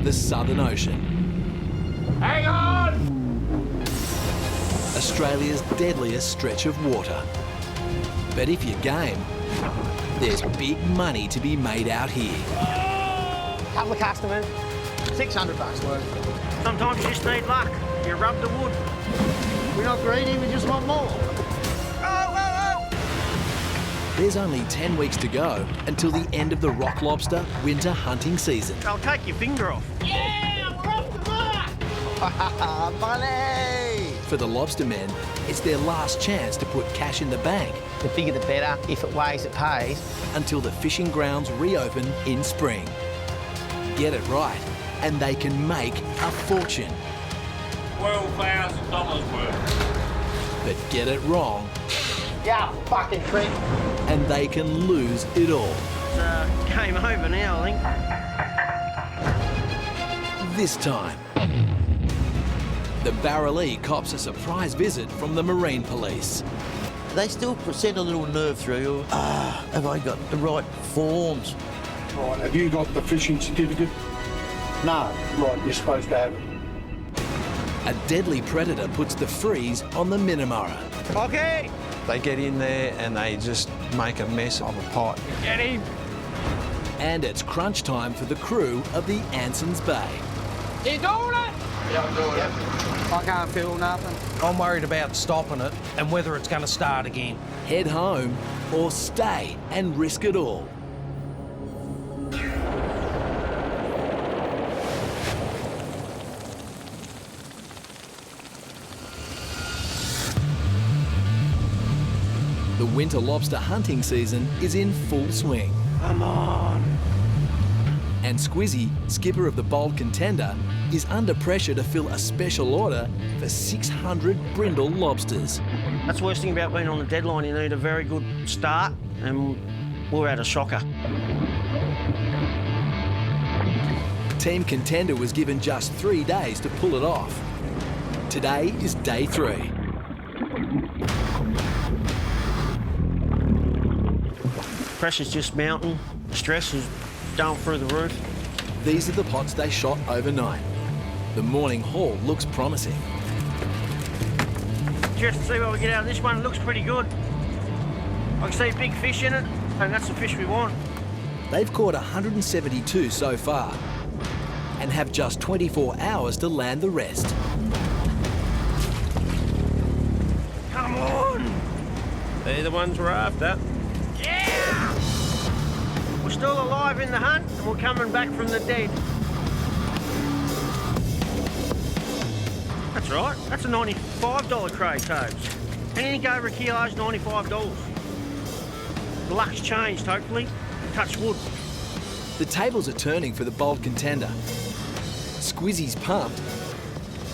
the Southern Ocean. Hang on! Australia's deadliest stretch of water. But if you're game, there's big money to be made out here. Couple of customers, $600 worth. Sometimes you just need luck. You rub the wood. We're not greedy, we just want more. There's only 10 weeks to go until the end of the rock lobster winter hunting season. I'll take your finger off. Yeah, we're off the mark! Money! For the lobstermen, it's their last chance to put cash in the bank The bigger the better. If it weighs, it pays. until the fishing grounds reopen in spring. Get it right, and they can make a fortune. $12,000 worth. But get it wrong, Yeah, fucking trick. and they can lose it all. It's game over now, I think. This time, the barrelee cops a surprise visit from the Marine Police. They still send a little nerve through. Have I got the right forms? Right, have you got the fishing certificate? No. Right, you're supposed to have it. A deadly predator puts the freeze on the Minamara. Okay. They get in there and they just make a mess of a pot. Get him. And it's crunch time for the crew of the Anson's Bay. You doing it? Yeah, I'm doing it. I can't feel nothing. I'm worried about stopping it and whether it's going to start again. Head home or stay and risk it all. The winter lobster hunting season is in full swing. Come on. And Squizzy, skipper of the Bold Contender, is under pressure to fill a special order for 600 brindle lobsters. That's the worst thing about being on the deadline. You need a very good start, and we're at a shocker. Team Contender was given just 3 days to pull it off. Today is day 3. Pressure's just mounting. Stress is going through the roof. These are the pots they shot overnight. The morning haul looks promising. Just to see what we get out of this one. It looks pretty good. I can see big fish in it, and that's the fish we want. They've caught 172 so far and have just 24 hours to land the rest. Come on! They're the ones we're after. Yeah! We're still alive in the hunt, and we're coming back from the dead. That's right. That's a $95 crate, Tobes. Anything over a kilo is $95. The luck's changed, hopefully. Touch wood. The tables are turning for the Bold Contender. Squizzy's pumped.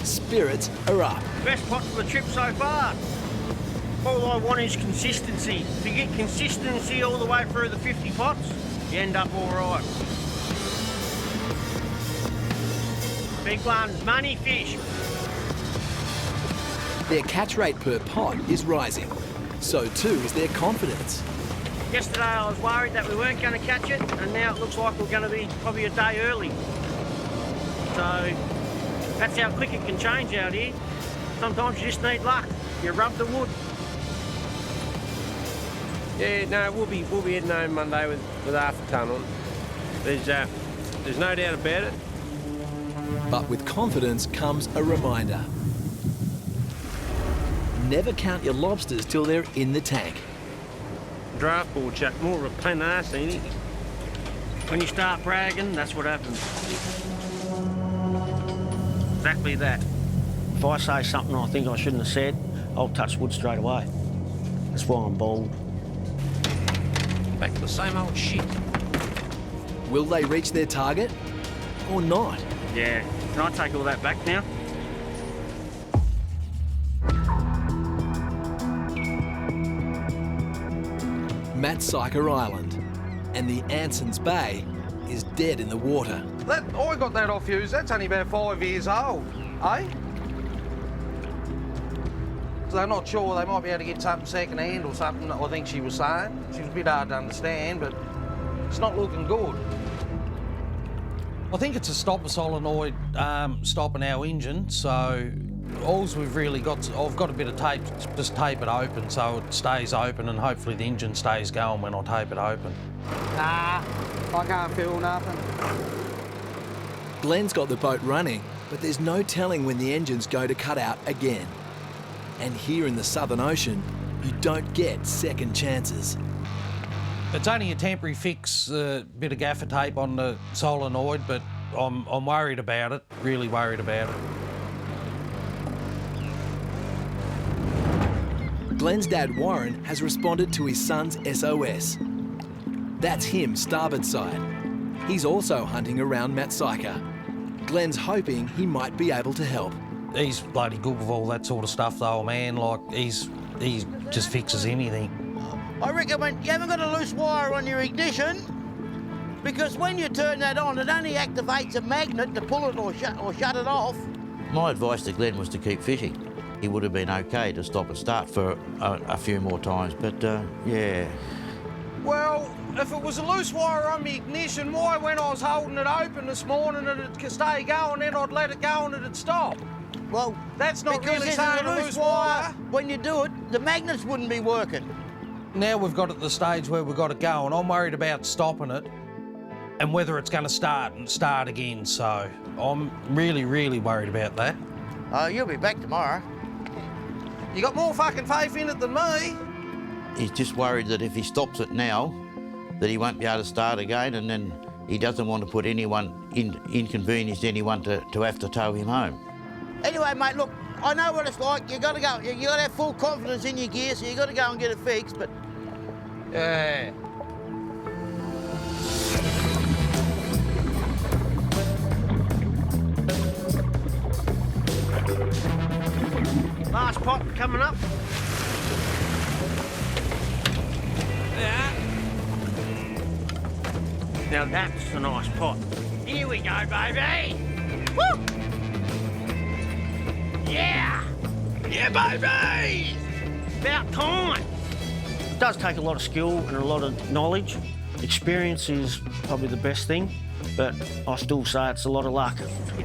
Spirits are up. Best pot for the trip so far. All I want is consistency. If you get consistency all the way through the 50 pots, you end up all right. Big ones, money fish. Their catch rate per pot is rising. So too is their confidence. Yesterday I was worried that we weren't going to catch it, and now it looks like we're going to be probably a day early. So that's how quick it can change out here. Sometimes you just need luck. You rub the wood. Yeah, no, we'll be heading home Monday with half a ton on. There's no doubt about it. But with confidence comes a reminder. Never count your lobsters till they're in the tank. Draft board chuck, more of a pain in the ass, ain't it? When you start bragging, that's what happens. Exactly that. If I say something I think I shouldn't have said, I'll touch wood straight away. That's why I'm bald. Back to the same old shit. Will they reach their target or not? Yeah. Can I take all that back now? Matsyker Island and the Anson's Bay is dead in the water. I got that off you. That's only about 5 years old, eh? So they're not sure. They might be able to get something second hand or something, I think she was saying. She was a bit hard to understand, but it's not looking good. I think it's a stopper solenoid stopping our engine, so alls we've really got, I've got a bit of tape, just tape it open so it stays open and hopefully the engine stays going when I tape it open. Nah, I can't feel nothing. Glenn's got the boat running, but there's no telling when the engines go to cut out again. And here in the Southern Ocean, you don't get second chances. It's only a temporary fix, a bit of gaffer tape on the solenoid, but I'm worried about it, really worried about it. Glenn's dad, Warren, has responded to his son's SOS. That's him, starboard side. He's also hunting around Matsyka. Glenn's hoping he might be able to help. He's bloody good with all that sort of stuff though, man. Like, he just fixes anything. I recommend you haven't got a loose wire on your ignition, because when you turn that on, it only activates a magnet to pull it or shut it off. My advice to Glenn was to keep fishing. He would have been okay to stop and start for a few more times, but yeah. Well, if it was a loose wire on my ignition, why when I was holding it open this morning it'd stay going, then I'd let it go and it'd stop? Well, That's not because really there's saying a loose wire. When you do it, the magnets wouldn't be working. Now we've got at the stage where we've got it going. I'm worried about stopping it and whether it's going to start again. So I'm really, really worried about that. You'll be back tomorrow. You got more fucking faith in it than me. He's just worried that if he stops it now, that he won't be able to start again, and then he doesn't want to put anyone, inconvenience anyone to have to tow him home. Anyway, mate, look, I know what it's like. You got to go. You got to have full confidence in your gear, so you got to go and get it fixed. But Yeah. Last pot coming up. Yeah. Now that's a nice pot. Here we go, baby. Woo! Yeah! Yeah, baby! About time. It does take a lot of skill and a lot of knowledge. Experience is probably the best thing, but I still say it's a lot of luck.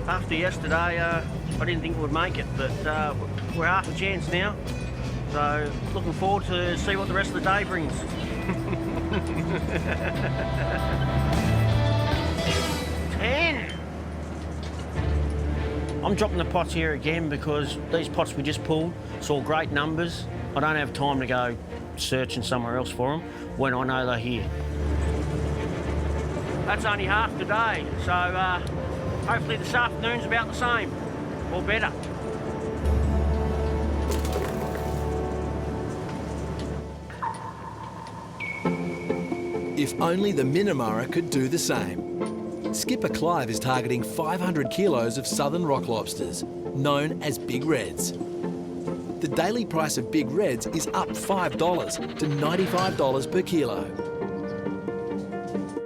After yesterday, I didn't think we'd make it, but we're half a chance now. So looking forward to see what the rest of the day brings. 10. I'm dropping the pots here again because these pots we just pulled saw great numbers. I don't have time to go searching somewhere else for them when I know they're here. That's only half the day, so hopefully this afternoon's about the same, or better. If only the Minamara could do the same. Skipper Clive is targeting 500 kilos of southern rock lobsters, known as Big Reds. The daily price of Big Reds is up $5 to $95 per kilo.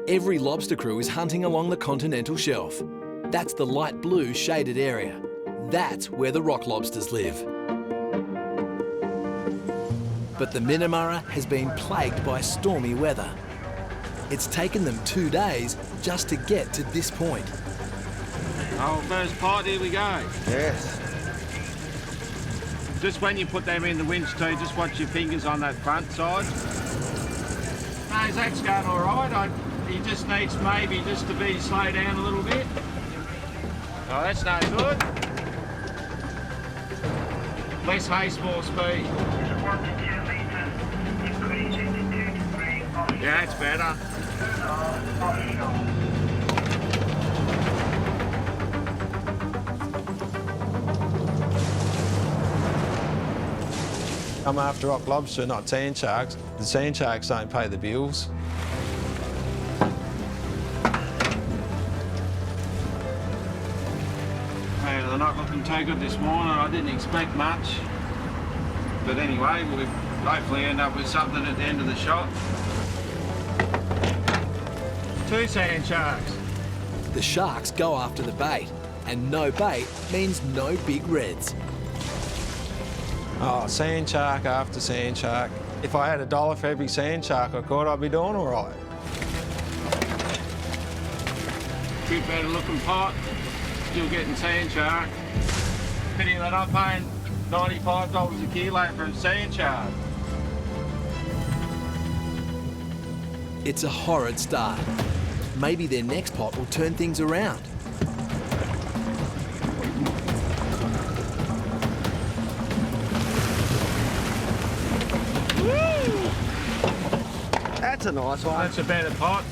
Every lobster crew is hunting along the continental shelf. That's the light blue shaded area. That's where the rock lobsters live. But the Minamara has been plagued by stormy weather. It's taken them 2 days just to get to this point. Oh, first pot, here we go. Yes. Just when you put them in the winch too, just watch your fingers on that front side. No, Zach's going all right. He just needs maybe just to be slow down a little bit. Oh, that's no good. Less haste, more speed. Yeah, that's better. I'm after rock lobster, not sand sharks. The sand sharks don't pay the bills. Hey, they're not looking too good this morning. I didn't expect much. But anyway, we'll hopefully end up with something at the end of the shot. 2 sand sharks. The sharks go after the bait, and no bait means no Big Reds. Oh, sand shark after sand shark. If I had $1 for every sand shark I caught, I'd be doing all right. bit better looking pot. Still getting sand char. Pity that I'm paying $95 a kilo for a sand char. It's a horrid start. Maybe their next pot will turn things around. That's a nice one. That's a better pot.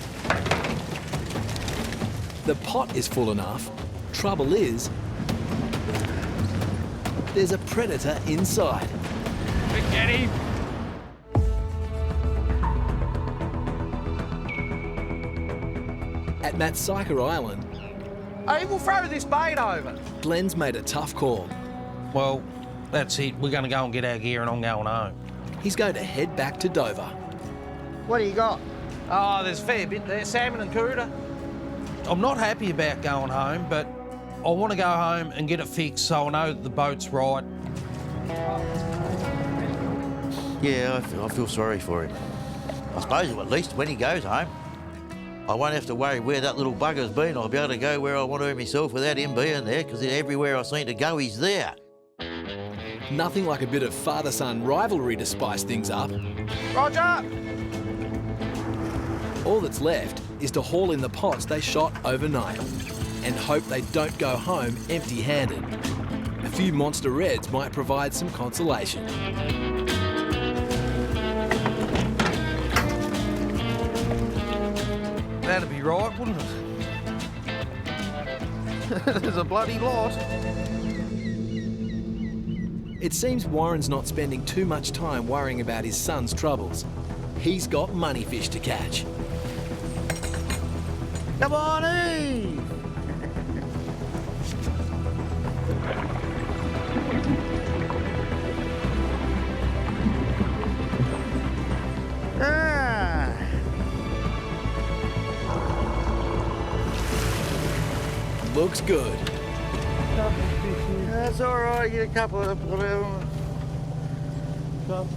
The pot is full enough. Trouble is, there's a predator inside. Get him. At Matsika Island, Hey, we'll throw this bait over. Glenn's made a tough call. Well, that's it. We're going to go and get our gear and I'm going home. He's going to head back to Dover. What do you got? Oh, there's a fair bit there. Salmon and cooter. I'm not happy about going home, but I want to go home and get it fixed so I know that the boat's right. Yeah, I feel sorry for him. I suppose at least when he goes home, I won't have to worry where that little bugger's been. I'll be able to go where I want to myself without him being there, because everywhere I seem to go, he's there. Nothing like a bit of father-son rivalry to spice things up. Roger! All that's left is to haul in the pots they shot overnight and hope they don't go home empty-handed. A few monster reds might provide some consolation. That'd be right, wouldn't it? There's a bloody lot. It seems Warren's not spending too much time worrying about his son's troubles. He's got money fish to catch. Come on in! Ah. Looks good. That's all right, get a couple of whatever.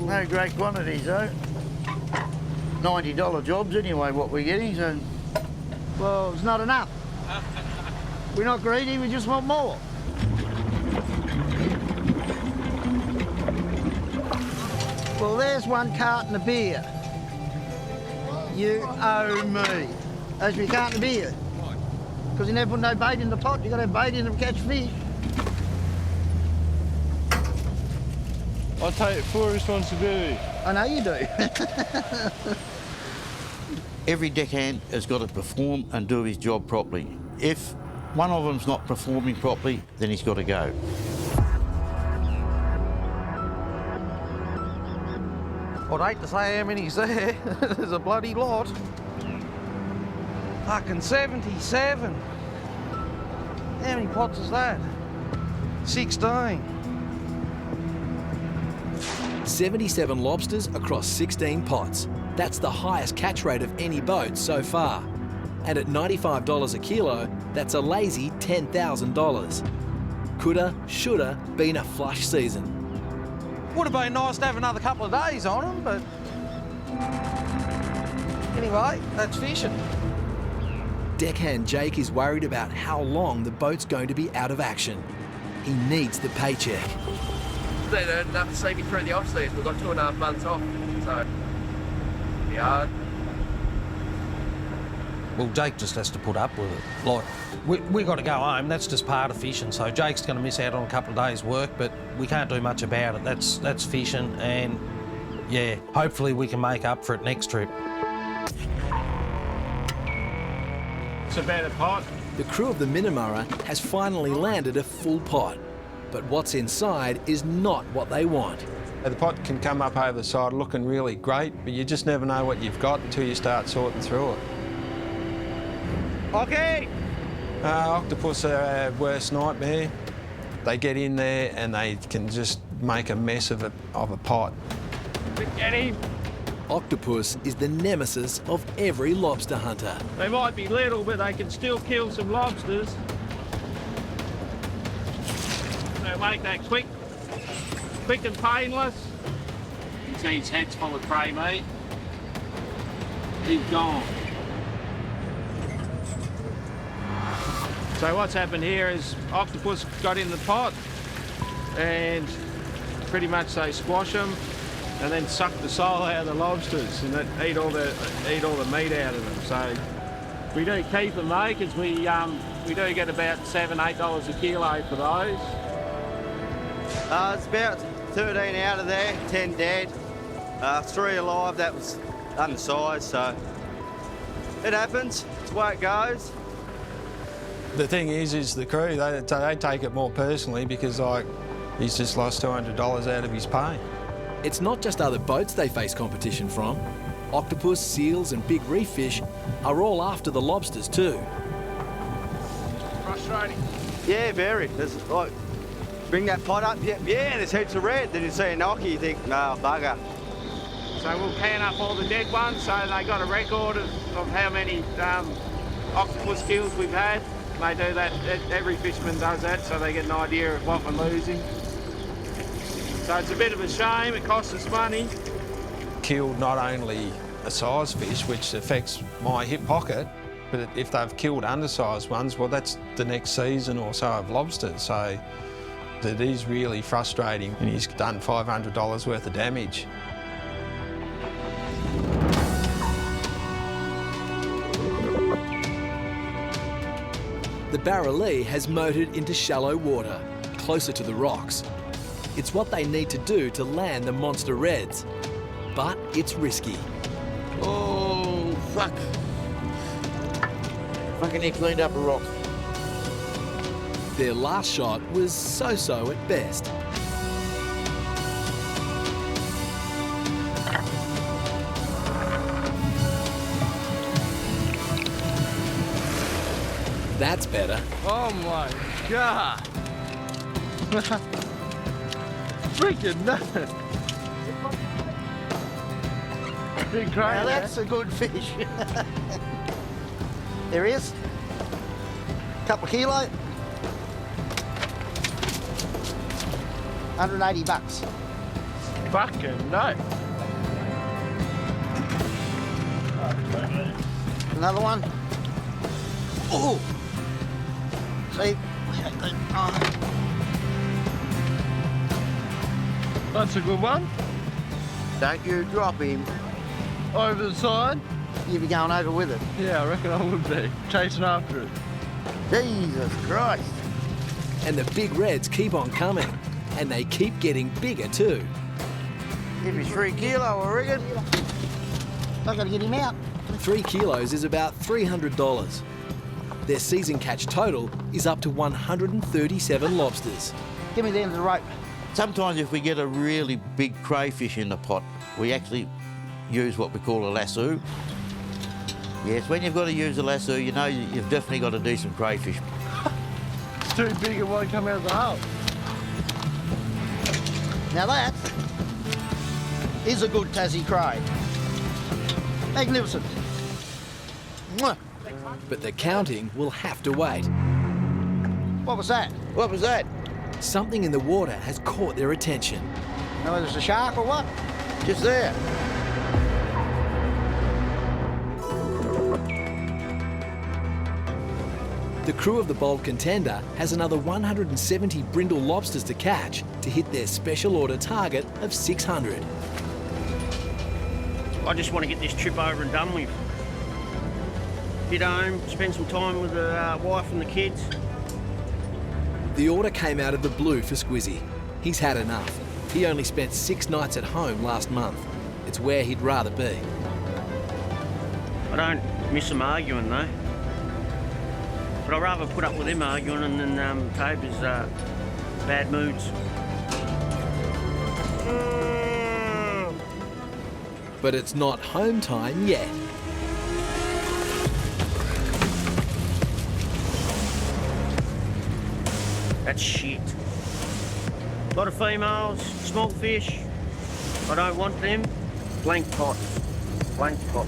No great quantities though. $90 jobs anyway, what we're getting, so. Well, it's not enough. We're not greedy, we just want more. Well, there's one carton of beer. You owe me. Owes me a carton of beer. Because you never put no bait in the pot, you got to have bait in to catch fish. I take full responsibility. I know you do. Every deckhand has got to perform and do his job properly. If one of them's not performing properly, then he's got to go. I'd hate to say how many's there. There's a bloody lot. Fucking 77. How many pots is that? 16. 77 lobsters across 16 pots. That's the highest catch rate of any boat so far. And at $95 a kilo, that's a lazy $10,000. Coulda, shoulda been a flush season. Would have been nice to have another couple of days on them, but anyway, that's fishing. Deckhand Jake is worried about how long the boat's going to be out of action. He needs the paycheck. They don't enough to see me through the off season. We've got 2.5 months off, so be hard. Well, Jake just has to put up with it. Like, we got to go home. That's just part of fishing. So Jake's going to miss out on a couple of days' work, but we can't do much about it. That's fishing, and yeah, hopefully we can make up for it next trip. It's a better pot. The crew of the Minamurra has finally landed a full pot, but what's inside is not what they want. The pot can come up over the side looking really great, but you just never know what you've got until you start sorting through it. Okay. Octopus are our worst nightmare. They get in there and they can just make a mess of a pot. Get him. Octopus is the nemesis of every lobster hunter. They might be little, but they can still kill some lobsters. They make that quick and painless. You see his head's full of prey meat. He's gone. So what's happened here is octopus got in the pot and pretty much they squash them and then suck the soul out of the lobsters and then eat all the meat out of them. So we do keep them though, because we do get about $7, $8 a kilo for those. It's about 13 out of there, 10 dead, 3 alive. That was undersized, so it happens. It's the way it goes. The thing is the crew, they take it more personally because, like, he's just lost $200 out of his pay. It's not just other boats they face competition from. Octopus, seals and big reef fish are all after the lobsters too. Frustrating. Yeah, very. There's like, bring that pot up, yeah, there's heaps of red. Then you see a knocky, you think, no, bugger. So we'll can up all the dead ones, so they got a record of how many octopus kills we've had. They do that, every fisherman does that, so they get an idea of what we're losing. So it's a bit of a shame, it costs us money. Killed not only a size fish, which affects my hip pocket, but if they've killed undersized ones, well, that's the next season or so of lobsters. So it is really frustrating, and he's done $500 worth of damage. The barrelee has motored into shallow water, closer to the rocks. It's what they need to do to land the monster reds, but it's risky. Oh, fuck. Fucking he cleaned up a rock. Their last shot was so-so at best. That's better. Oh my God. Freaking nuts. Big crazy. Now that's a good fish. There he is. Couple of kilo. 180 bucks. Fucking no. Another one. Oh. See? That's a good one. Don't you drop him. Over the side. You'd be going over with it. Yeah, I reckon I would be. Chasing after it. Jesus Christ. And the big reds keep on coming. And they keep getting bigger too. Give me 3 kilo, I reckon. I've got to get him out. 3 kilos is about $300. Their season catch total is up to 137 lobsters. Give me the end of the rope. Sometimes if we get a really big crayfish in the pot, we actually use what we call a lasso. Yes, when you've got to use a lasso, you know you've definitely got a decent crayfish. It's too big, it won't come out of the hole. Now that is a good Tassie cray. Magnificent. Mwah. But the counting will have to wait. What was that? What was that? Something in the water has caught their attention. Know whether it's a shark or what? Just there. The crew of the Bold Contender has another 170 brindle lobsters to catch to hit their special order target of 600. I just want to get this trip over and done with. Get home, spend some time with the wife and the kids. The order came out of the blue for Squizzy. He's had enough. He only spent 6 nights at home last month. It's where he'd rather be. I don't miss them arguing though. But I'd rather put up with them arguing and then Toby's bad moods. But it's not home time yet. That's shit. A lot of females, small fish. I don't want them. Blank pot. Blank pot.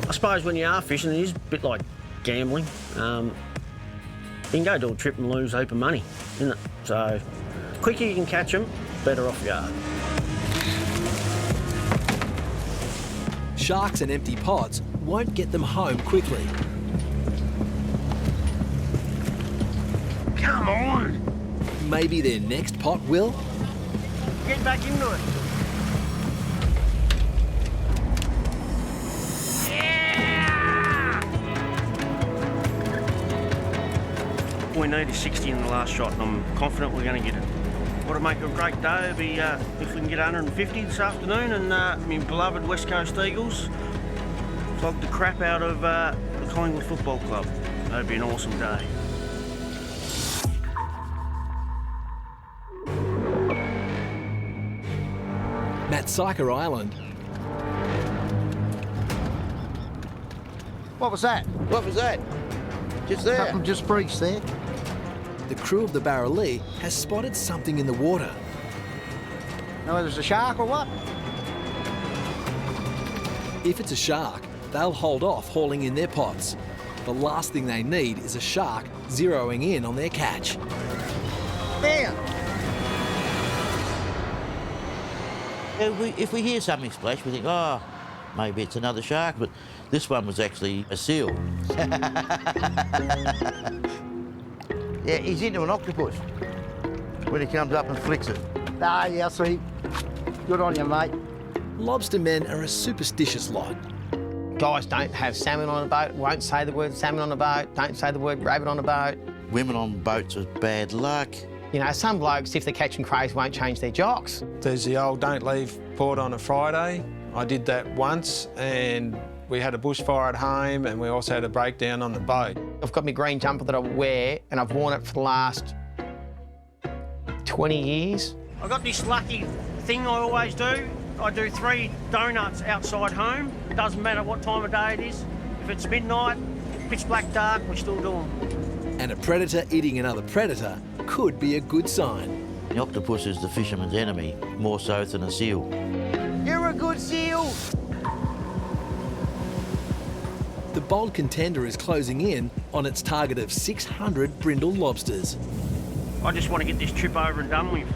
I suppose when you are fishing, it is a bit like gambling. You can go do a trip and lose a heap of money, isn't it? So, the quicker you can catch them, better off you are. Sharks and empty pots won't get them home quickly. Come on! Maybe their next pot will? Get back into it. Yeah! We need a 60 in the last shot, and I'm confident we're going to get it. What would make it a great day would be if we can get 150 this afternoon and my beloved West Coast Eagles flog the crap out of the Collingwood Football Club. That'd be an awesome day. Matsika Island. What was that? What was that? Just there. Couple just breached there. The crew of the Barralee has spotted something in the water. Now, whether it's a shark or what? If it's a shark, they'll hold off hauling in their pots. The last thing they need is a shark zeroing in on their catch. There. If we hear something splash, we think, oh, maybe it's another shark, but this one was actually a seal. Yeah, he's into an octopus when he comes up and flicks it. Ah, yeah, see. Good on you, mate. Lobstermen are a superstitious lot. Guys don't have salmon on a boat, won't say the word salmon on a boat, don't say the word rabbit on a boat. Women on boats are bad luck. You know, some blokes, if they're catching crays, won't change their jocks. There's the old don't leave port on a Friday. I did that once and we had a bushfire at home and we also had a breakdown on the boat. I've got my green jumper that I wear and I've worn it for the last 20 years. I've got this lucky thing I always do. I do 3 donuts outside home. It doesn't matter what time of day it is. If it's midnight, pitch black dark, we're still doing. And a predator eating another predator could be a good sign. The octopus is the fisherman's enemy, more so than a seal. You're a good seal. The bold contender is closing in on its target of 600 brindle lobsters. I just want to get this trip over and done with.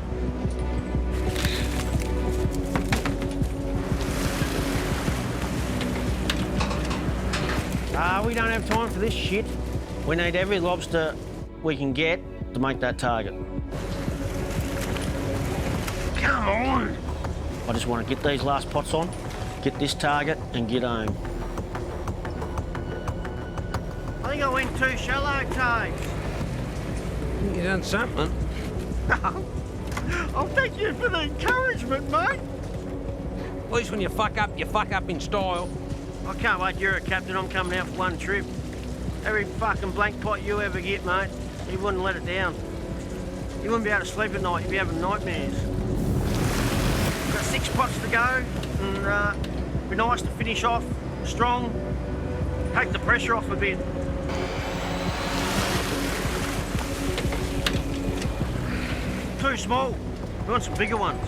We don't have time for this shit. We need every lobster we can get to make that target. Come on! I just want to get these last pots on, get this target and get home. I think I went too shallow, Toes. You done something. I'll thank you for the encouragement, mate. At least when you fuck up in style. I can't wait, you're a captain, I'm coming out for one trip. Every fucking blank pot you ever get, mate, you wouldn't let it down. You wouldn't be able to sleep at night, you'd be having nightmares. Got 6 pots to go, and it'd be nice to finish off strong, take the pressure off a bit. Too small, we want some bigger ones.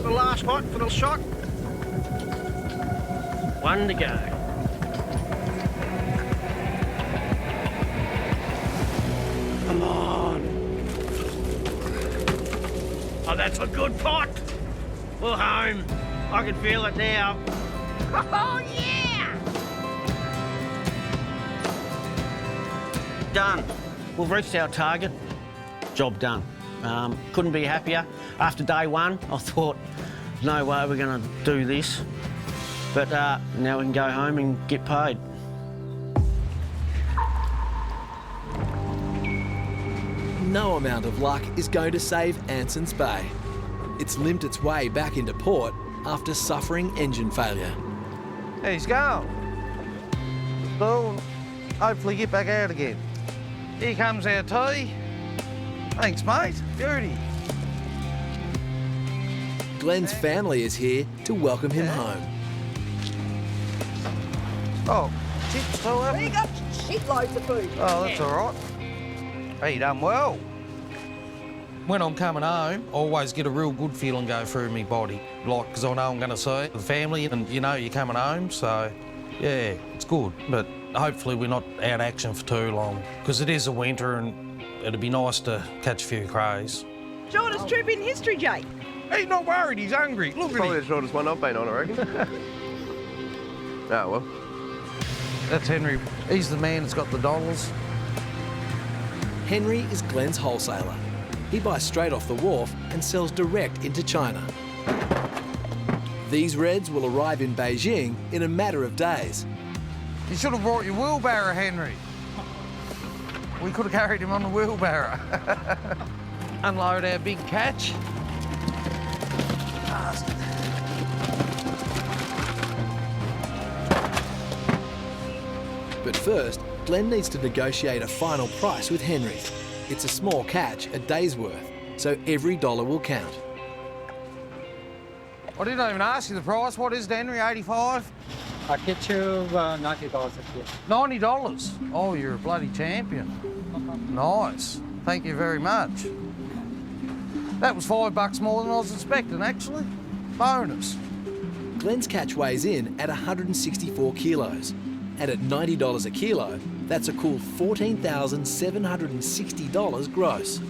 Last pot for the shot. 1 to go. Come on. Oh, that's a good pot. We're home. I can feel it now. Oh, yeah! Done. We've reached our target. Job done. Couldn't be happier. After day 1, I thought, no way we're going to do this. But now we can go home and get paid. No amount of luck is going to save Anson's Bay. It's limped its way back into port after suffering engine failure. There he's gone. So, hopefully get back out again. Here comes our tea. Thanks, mate. Beauty. Glenn's family is here to welcome him home. Oh, chips still have We got shitloads of food. Oh, that's all right. Hey, you done well. When I'm coming home, I always get a real good feeling go through my body, like, because I know I'm going to see the family and, you know, you're coming home, so, yeah, it's good. But hopefully we're not out of action for too long, because it is a winter and it'd be nice to catch a few crays. Shortest trip in history, Jake. He's not worried, he's hungry. Look at Probably him. the shortest one I've been on, I reckon. Oh, well. That's Henry. He's the man that's got the dollars. Henry is Glenn's wholesaler. He buys straight off the wharf and sells direct into China. These reds will arrive in Beijing in a matter of days. You should have brought your wheelbarrow, Henry. We could have carried him on the wheelbarrow. Unload our big catch. Bastard. But first, Glenn needs to negotiate a final price with Henry. It's a small catch, a day's worth, so every dollar will count. I didn't even ask you the price. What is it, Henry? 85? I'll get you $90 a kilo. $90? Oh, you're a bloody champion. Nice. Thank you very much. That was $5 more than I was expecting, actually. Bonus. Glenn's catch weighs in at 164 kilos. And at $90 a kilo, that's a cool $14,760 gross.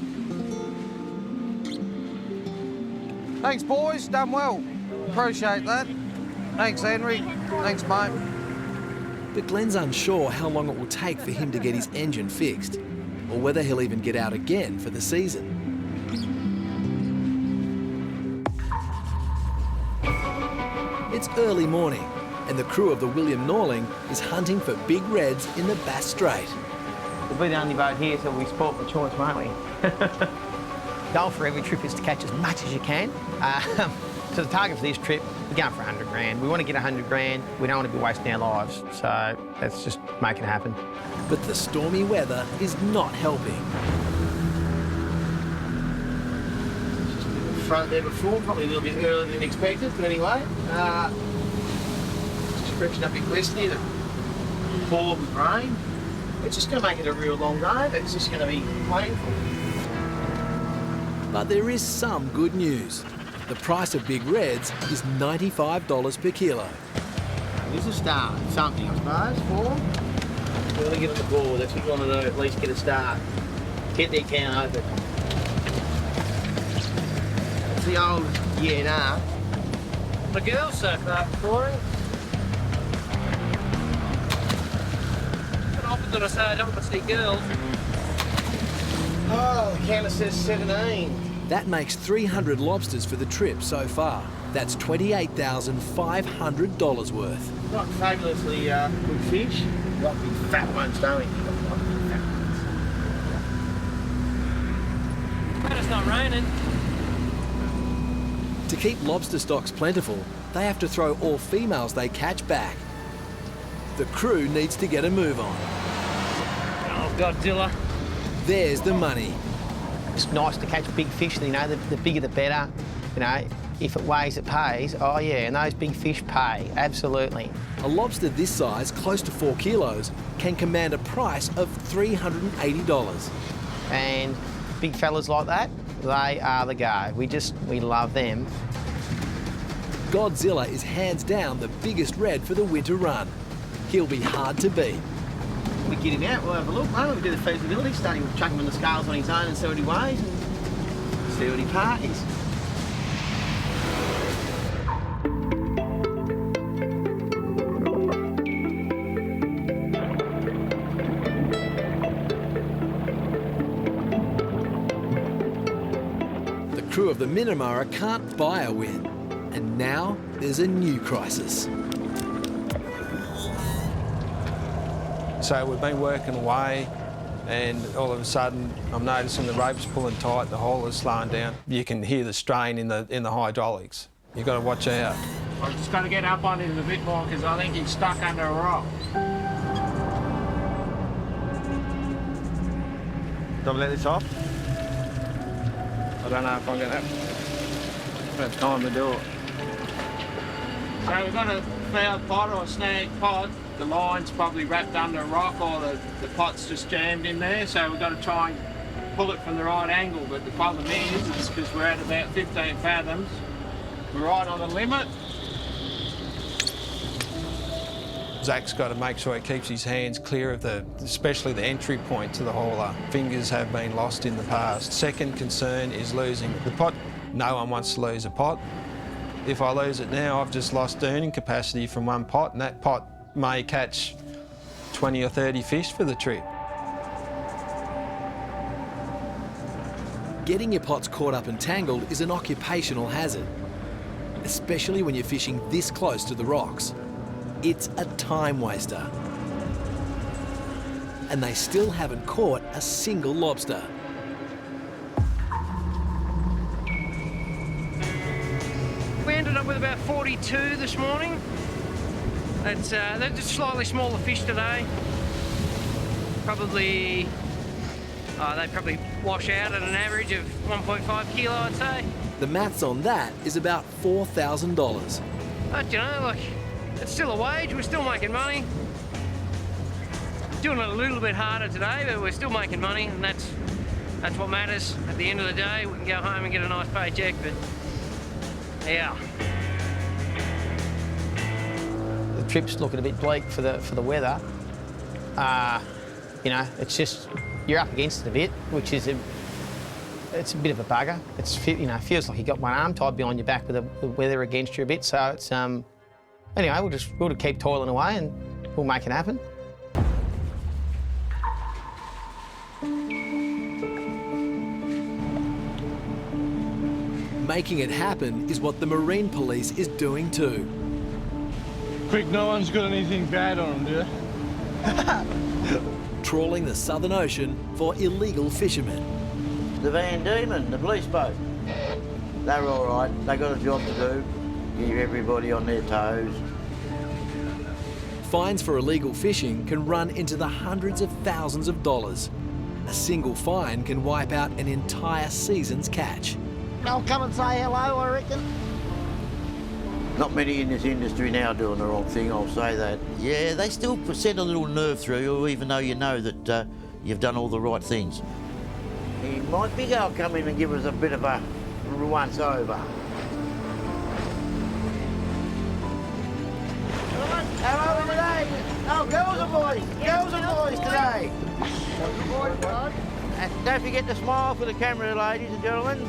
Thanks, boys. Done well. Appreciate that. Thanks, Henry. Thanks, mate. But Glenn's unsure how long it will take for him to get his engine fixed, or whether he'll even get out again for the season. It's early morning, and the crew of the William Norling is hunting for big reds in the Bass Strait. We'll be the only boat here, so we sport for choice, won't we? Goal for every trip is to catch as much as you can. So the target for this trip, we're going for 100 grand. We want to get 100 grand. We don't want to be wasting our lives. So let's just make it happen. But the stormy weather is not helping. Front there before, probably a little bit earlier than expected, but anyway. Just stretching up in west here, the pour with rain. It's just going to make it a real long day. It's just going to be painful. But there is some good news. The price of big reds is $95 per kilo. It's a start, something I suppose, for we're going to get on the board. That's what you want to do, at least get a start. Get the account open. It's the old yeah, nah. The girls so far, Corey. But often that I say I don't want to see girls. Oh, the counter says 17. That makes 300 lobsters for the trip so far. That's $28,500 worth. Not fabulously good fish. We've got big fat ones, don't we? But it's not raining. To keep lobster stocks plentiful, they have to throw all females they catch back. The crew needs to get a move on. Oh, Godzilla. There's the money. It's nice to catch big fish, you know, the bigger the better. You know, if it weighs, it pays. Oh yeah, and those big fish pay, absolutely. A lobster this size, close to 4 kilos, can command a price of $380. And big fellas like that, they are the go. We love them. Godzilla is hands down the biggest red for the winter run. He'll be hard to beat. We get him out, we'll have a look, won't we? We do the feasibility study, we'll chuck him on the scales on his own and see what he weighs and see what he pays. The crew of the Minamara can't buy a win, and now there's a new crisis. So we've been working away, and all of a sudden I'm noticing the rope's pulling tight, the hull is slowing down. You can hear the strain in the hydraulics. You've got to watch out. I've just got to get up on him a bit more because I think he's stuck under a rock. Do I let this off? I don't know if I'm going to have time to do it. So we've got a foul pot or a snag pot. The line's probably wrapped under a rock or the pot's just jammed in there, so we've got to try and pull it from the right angle. But the problem is because we're at about 15 fathoms, we're right on the limit. Zach's got to make sure he keeps his hands clear of especially the entry point to the hauler. Fingers have been lost in the past. Second concern is losing the pot. No one wants to lose a pot. If I lose it now, I've just lost earning capacity from one pot, and that pot may catch 20 or 30 fish for the trip. Getting your pots caught up and tangled is an occupational hazard, especially when you're fishing this close to the rocks. It's a time waster. And they still haven't caught a single lobster. We ended up with about 42 this morning. They're just slightly smaller fish today. They probably wash out at an average of 1.5 kilo, I'd say. The maths on that is about $4,000. But you know, look, it's still a wage, we're still making money. Doing it a little bit harder today, but we're still making money, and that's what matters. At the end of the day, we can go home and get a nice paycheck, but yeah. The trip's looking a bit bleak for the weather. You know, it's just, you're up against it a bit, which is it's a bit of a bugger. Feels like you got one arm tied behind your back with the weather against you a bit. So it's anyway, we'll just keep toiling away and we'll make it happen. Making it happen is what the Marine Police is doing too. Quick, no one's got anything bad on them, do you? Trawling the Southern Ocean for illegal fishermen. The Van Diemen, the police boat. They're all right. They got a job to do. Keep everybody on their toes. Fines for illegal fishing can run into the hundreds of thousands of dollars. A single fine can wipe out an entire season's catch. I'll come and say hello, I reckon. Not many in this industry now doing the wrong thing, I'll say that. Yeah, they still send a little nerve through you, even though you know that you've done all the right things. He might be able to come in and give us a bit of a once over. How are we today? Oh, girls and boys! Girls and boys today! Don't forget to smile for the camera, ladies and gentlemen.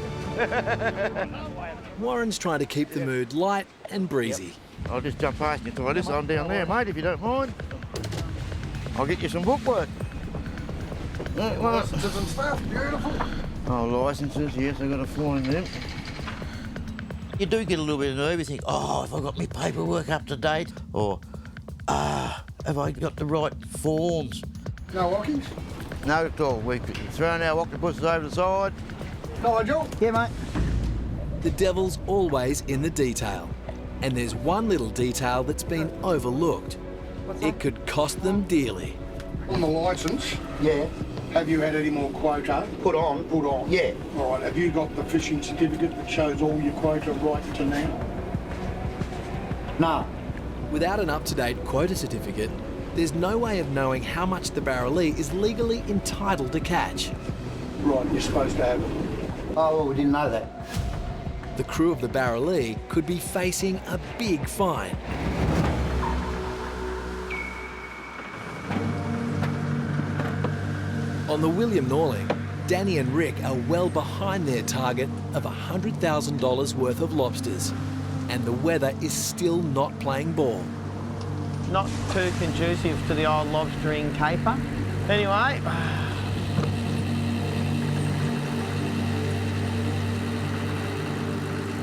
Warren's trying to keep the mood light and breezy. Yep. I'll just jump past you, Titus. I'm down there, mate, if you don't mind. I'll get you some bookwork. Licenses and stuff, beautiful. Oh, licenses, yes, I've got to find them. You do get a little bit of nerve. You think, oh, have I got my paperwork up to date? Or, have I got the right forms? No walkies? No at all. We've thrown our octopuses over the side. Nigel? Yeah, mate. The devil's always in the detail. And there's one little detail that's been overlooked. It could cost them dearly. On the licence? Yeah. Have you had any more quota? Put on? Put on. Yeah. All right, have you got the fishing certificate that shows all your quota right to now? No. Without an up-to-date quota certificate, there's no way of knowing how much the barrelee is legally entitled to catch. Right, you're supposed to have it. Oh, well, we didn't know that. The crew of the barrelee could be facing a big fine. On the William Norling, Danny and Rick are well behind their target of $100,000 worth of lobsters. And the weather is still not playing ball. Not too conducive to the old lobstering caper. Anyway.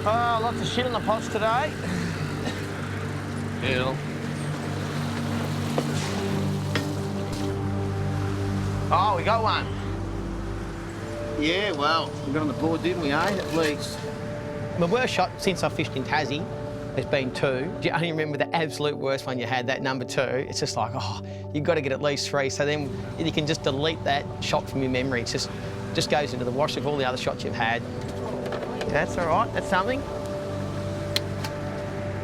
Oh, lots of shit in the pots today. Yeah. Oh, we got one. Yeah, well, we got on the board, didn't we, at least? My worst shot since I fished in Tassie has been 2. Do you only remember the absolute worst one you had, that number 2? It's just like, oh, you've got to get at least 3, so then you can just delete that shot from your memory. It just goes into the wash of all the other shots you've had. Yeah, that's all right, that's something.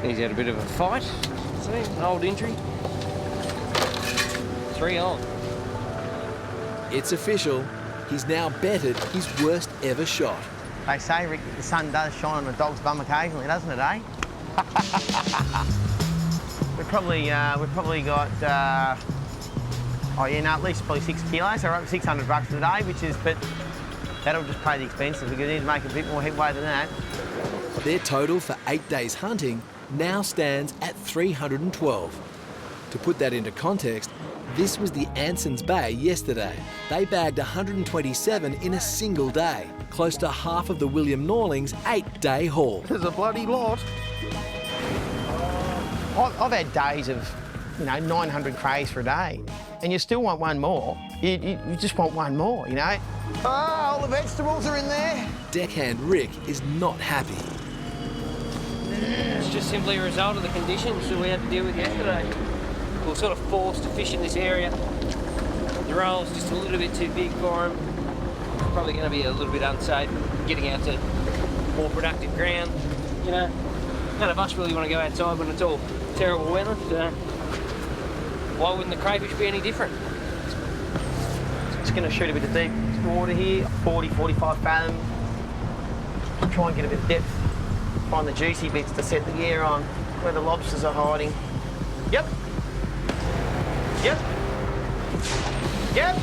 He's had a bit of a fight. See, an old injury. 3 on. It's official. He's now betted his worst ever shot. They say, Rick, the sun does shine on a dog's bum occasionally, doesn't it, eh? We've probably got, at least probably 6 kilos, so we're up to $600 a day, but that'll just pay the expenses. We're going to need to make a bit more headway than that. Their total for 8 days hunting now stands at 312. To put that into context, this was the Anson's Bay yesterday. They bagged 127 in a single day, close to half of the William Norling's 8-day haul. There's a bloody lot. I've had days of, 900 crays for a day, and you still want one more. You just want one more, Oh, all the vegetables are in there. Deckhand Rick is not happy. It's just simply a result of the conditions that we had to deal with yesterday. We were sort of forced to fish in this area. The roll's just a little bit too big for them. It's probably going to be a little bit unsafe getting out to more productive ground. None of us really want to go outside when it's all terrible weather, so why wouldn't the crayfish be any different? Just going to shoot a bit of deep water here, 40, 45 fathom. Try and get a bit of depth. Find the juicy bits to set the gear on, where the lobsters are hiding. Yep. Yep. Yep.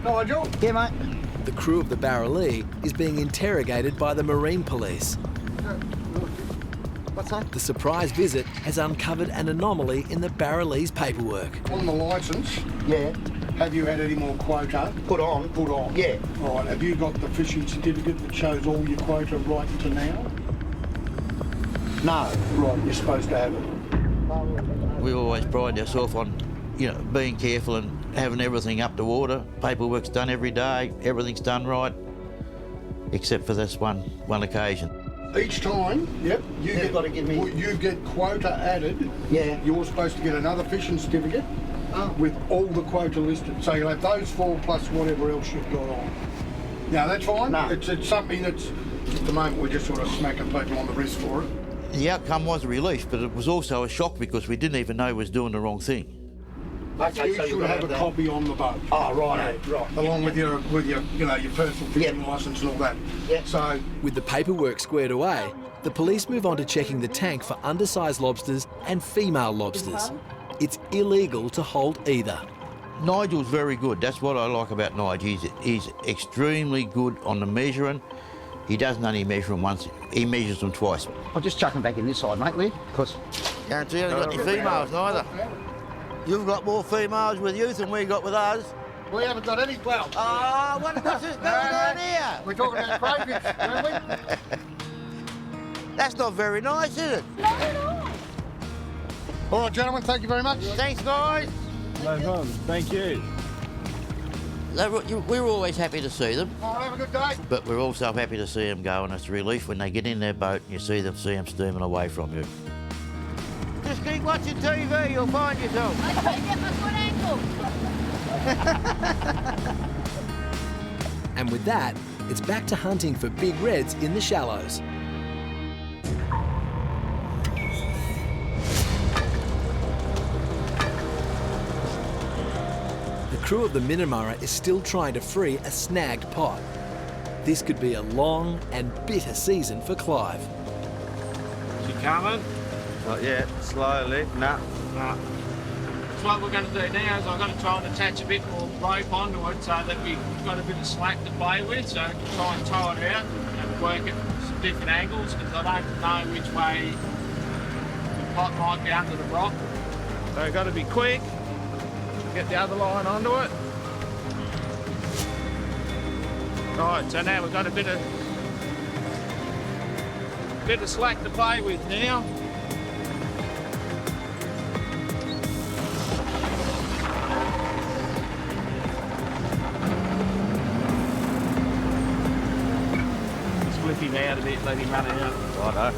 Nigel? Yeah, mate. The crew of the Barralee is being interrogated by the Marine Police. What's that? The surprise visit has uncovered an anomaly in the Barralee's paperwork. On the licence, Yeah. have you had any more quota? Put on. Put on? Yeah. Right, have you got the fishing certificate that shows all your quota right to now? No. Right, you're supposed to have it. We always pride ourselves on, being careful and having everything up to order. Paperwork's done every day, everything's done right, except for this one occasion. Each time, yep, You've got to give me- you get quota added. Yeah. You're supposed to get another fishing certificate with all the quota listed. So you'll have those 4 plus whatever else you've got on. Now that's fine. No. It's something that's at the moment we're just sort of smacking people on the wrist for it. The outcome was a relief, but it was also a shock because we didn't even know he was doing the wrong thing. Okay, You should have a copy on the boat. Oh, right. Along with your personal fishing licence and all that. Yep. So With the paperwork squared away, the police move on to checking the tank for undersized lobsters and female lobsters. It's illegal to hold either. Nigel's very good. That's what I like about Nigel. He's extremely good on the measuring. He doesn't only measure them once, he measures them twice. I'll just chuck them back in this side, mate, will you? Because Guarantee you haven't got any females neither. You've got more females with you than we got with us. we haven't got any well. Oh, what is this going on here? We're talking about crayfish, aren't we? That's not very nice, is it? All right, gentlemen, thank you very much. Thanks, guys. No problem. Thank you. We're always happy to see them, All right, have a good day. but we're also happy to see them go, and it's a relief when they get in their boat and you see them steaming away from you. Just keep watching TV, you'll find yourself. I can't get my good ankle. And with that, it's back to hunting for big reds in the shallows. The crew of the Minamurra is still trying to free a snagged pot. This could be a long and bitter season for Clive. She coming? Not yet, slowly. Nah. No. So what we're going to do now is I've got to try and attach a bit more rope onto it so that we've got a bit of slack to play with, so I can try and tie it out and work at some different angles because I don't know which way the pot might be under the rock. So we've got to be quick, get the other line onto it. Right, so now we've got a bit of slack to play with now. Split him out a bit, let him run out. Righto.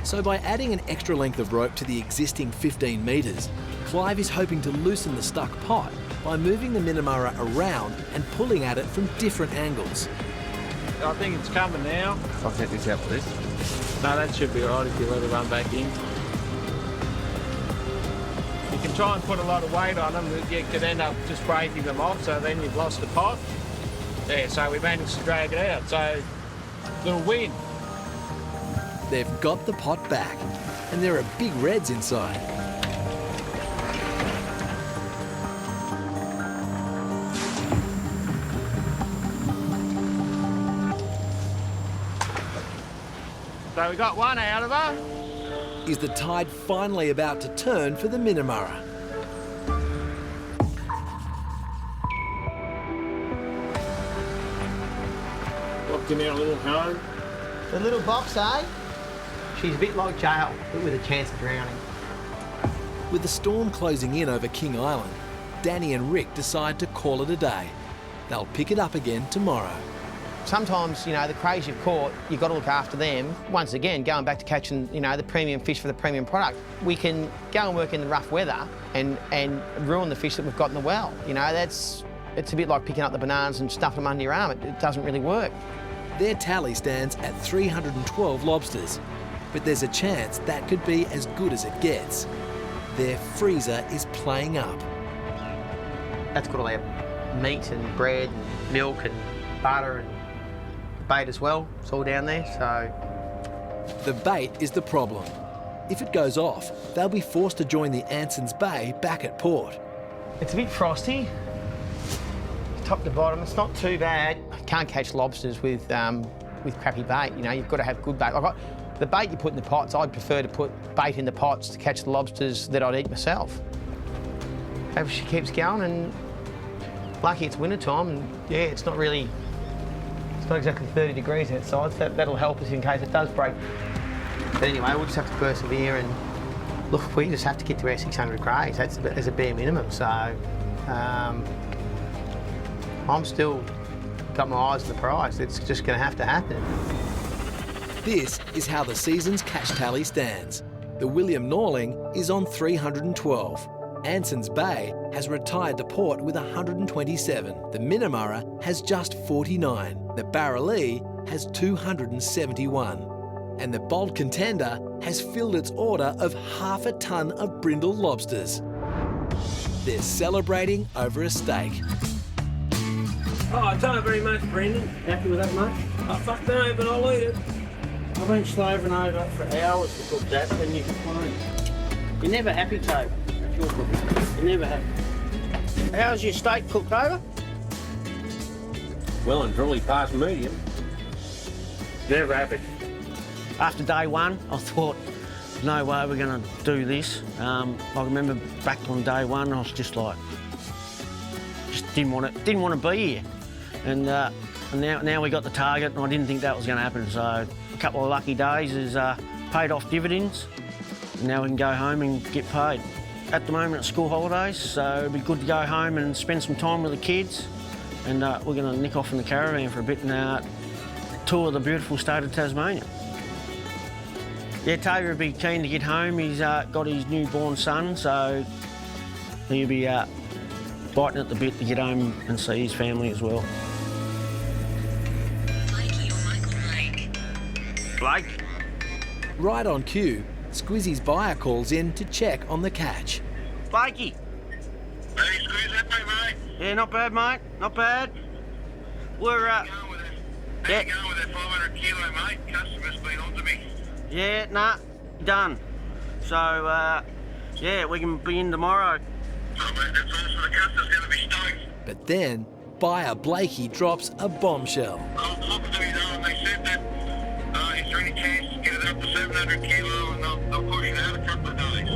So by adding an extra length of rope to the existing 15 metres, Clive is hoping to loosen the stuck pot by moving the Minamurra around and pulling at it from different angles. I think it's coming now. I'll set this out for this. No, that should be alright if you let it run back in. You can try and put a lot of weight on them, you could end up just breaking them off, so then you've lost the pot. Yeah, so we managed to drag it out, so little win. They've got the pot back, and there are big reds inside. So we got one out of her. Is the tide finally about to turn for the Minamurra? Locked in our little home. The little box, eh? She's a bit like jail, but with a chance of drowning. With the storm closing in over King Island, Danny and Rick decide to call it a day. They'll pick it up again tomorrow. Sometimes, you know, the crays you've caught, you've got to look after them. Once again, going back to catching, you know, the premium fish for the premium product. We can go and work in the rough weather and ruin the fish that we've got in the well. You know, it's a bit like picking up the bananas and stuffing them under your arm. It doesn't really work. Their tally stands at 312 lobsters, but there's a chance that could be as good as it gets. Their freezer is playing up. That's got all our meat and bread and milk and butter and bait as well. It's all down there, so... The bait is the problem. If it goes off, they'll be forced to join the Anson's Bay back at port. It's a bit frosty. Top to bottom, it's not too bad. I can't catch lobsters with crappy bait, you know, you've got to have good bait. The bait you put in the pots, I'd prefer to put bait in the pots to catch the lobsters that I'd eat myself. Hope she keeps going, and lucky it's winter time, and yeah, it's not exactly 30 degrees outside, so that'll help us in case it does break. But anyway, we'll just have to persevere, and look, we just have to get to our 600 grays. That's as a bare minimum, so I'm still got my eyes on the prize. It's just going to have to happen. This is how the season's catch tally stands. The William Norling is on 312. Anson's Bay has retired to port with 127. The Minamurra has just 49. The Barralee has 271. And the Bold Contender has filled its order of half a tonne of brindle lobsters. They're celebrating over a steak. Oh, don't very much, Brendan. Happy with that much? Oh, fuck no, but I'll eat it. I've been slaving over for hours to cook that, and you complain. You're never happy, Tobe. You're cooking. You're never happy. How's your steak cooked over? Well and truly past medium. Never happy. After day one, I thought, no way we're going to do this. I remember back on day one, I was just like, didn't want to be here. And now we got the target, and I didn't think that was going to happen. So a couple of lucky days has paid off dividends. And now we can go home and get paid. At the moment, it's school holidays, so it'd be good to go home and spend some time with the kids. And we're going to nick off in the caravan for a bit and tour the beautiful state of Tasmania. Yeah, Toby would be keen to get home. He's got his newborn son, so he'll be biting at the bit to get home and see his family as well. Blake? Right on cue, Squizzy's buyer calls in to check on the catch. Blakey? Hey, Squeeze, that way, mate? Yeah, not bad, mate. Not bad. We're, How you going with that 500 kilo, mate? Customer's been on to me. Yeah, nah, done. So, yeah, we can be in tomorrow. Oh, mate, that's awesome. The customer's going to be stoked. But then, buyer Blakey drops a bombshell. I was talking to me, though, and they said that is there any chance to get it up to 700 kilo and they'll push it out a couple of days?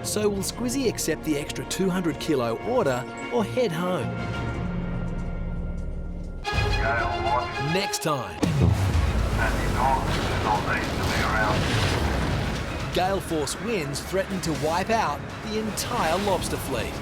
So will Squizzy accept the extra 200 kilo order or head home? Next time. Gale force winds threaten to wipe out the entire lobster fleet.